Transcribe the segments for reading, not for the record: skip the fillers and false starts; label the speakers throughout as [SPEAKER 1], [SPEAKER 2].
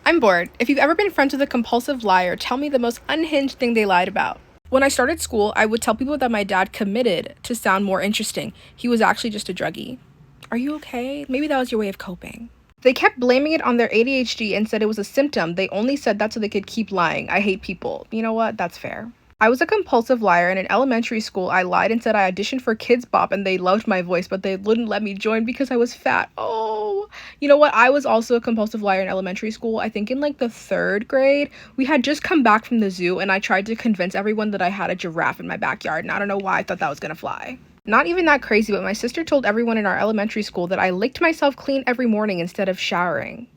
[SPEAKER 1] I'm bored. If you've ever been friends with a compulsive liar, tell me the most unhinged thing they lied about. When I started school, I would tell people that my dad committed to sound more interesting. He was actually just a druggie. Are you okay? Maybe that was your way of coping. They kept blaming it on their ADHD and said it was a symptom. They only said that so they could keep lying. I hate people. You know what? That's fair. I was a compulsive liar, and in elementary school, I lied and said I auditioned for Kids Bop and they loved my voice, but they wouldn't let me join because I was fat. Oh, you know what? I was also a compulsive liar in elementary school. I think in like the 3rd grade, we had just come back from the zoo and I tried to convince everyone that I had a giraffe in my backyard, and I don't know why I thought that was gonna fly. Not even that crazy, but my sister told everyone in our elementary school that I licked myself clean every morning instead of showering.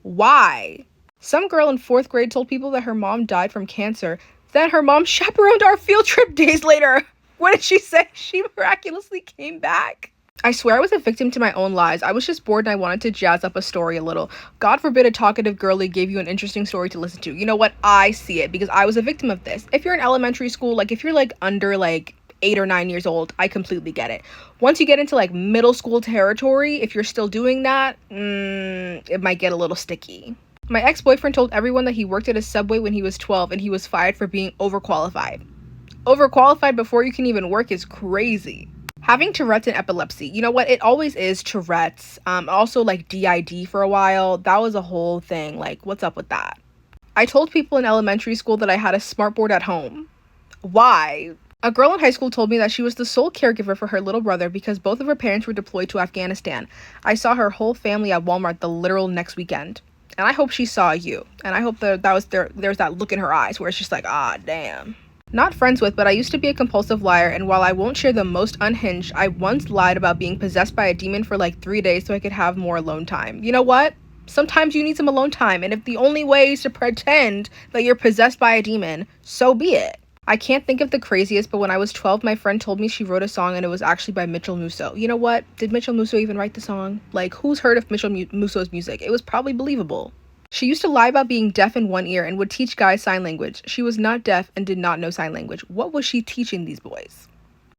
[SPEAKER 1] Why? Some girl in 4th grade told people that her mom died from cancer. Then her mom chaperoned our field trip days later. What did she say? She miraculously came back. I swear I was a victim to my own lies. I was just bored and I wanted to jazz up a story a little. God forbid a talkative girlie gave you an interesting story to listen to. You know what? I see it because I was a victim of this. If you're in elementary school, like if you're like under like 8 or 9 years old, I completely get it. Once you get into like middle school territory, if you're still doing that, it might get a little sticky. My ex-boyfriend told everyone that he worked at a Subway when he was 12 and he was fired for being overqualified. Overqualified before you can even work is crazy. Having Tourette's and epilepsy, you know what? It always is Tourette's. Also like DID for a while. That was a whole thing. Like, what's up with that? I told people in elementary school that I had a smartboard at home. Why? A girl in high school told me that she was the sole caregiver for her little brother because both of her parents were deployed to Afghanistan. I saw her whole family at Walmart the literal next weekend. And I hope she saw you. And I hope there's that look in her eyes where it's just like, ah, damn. Not friends with, but I used to be a compulsive liar, and while I won't share the most unhinged, I once lied about being possessed by a demon for like 3 days so I could have more alone time. You know what? Sometimes you need some alone time, and if the only way is to pretend that you're possessed by a demon, so be it. I can't think of the craziest, but when I was 12, my friend told me she wrote a song and it was actually by Mitchell Musso. You know what? Did Mitchell Musso even write the song? Like, who's heard of Mitchell Musso's music? It was probably believable. She used to lie about being deaf in one ear and would teach guys sign language. She was not deaf and did not know sign language. What was she teaching these boys?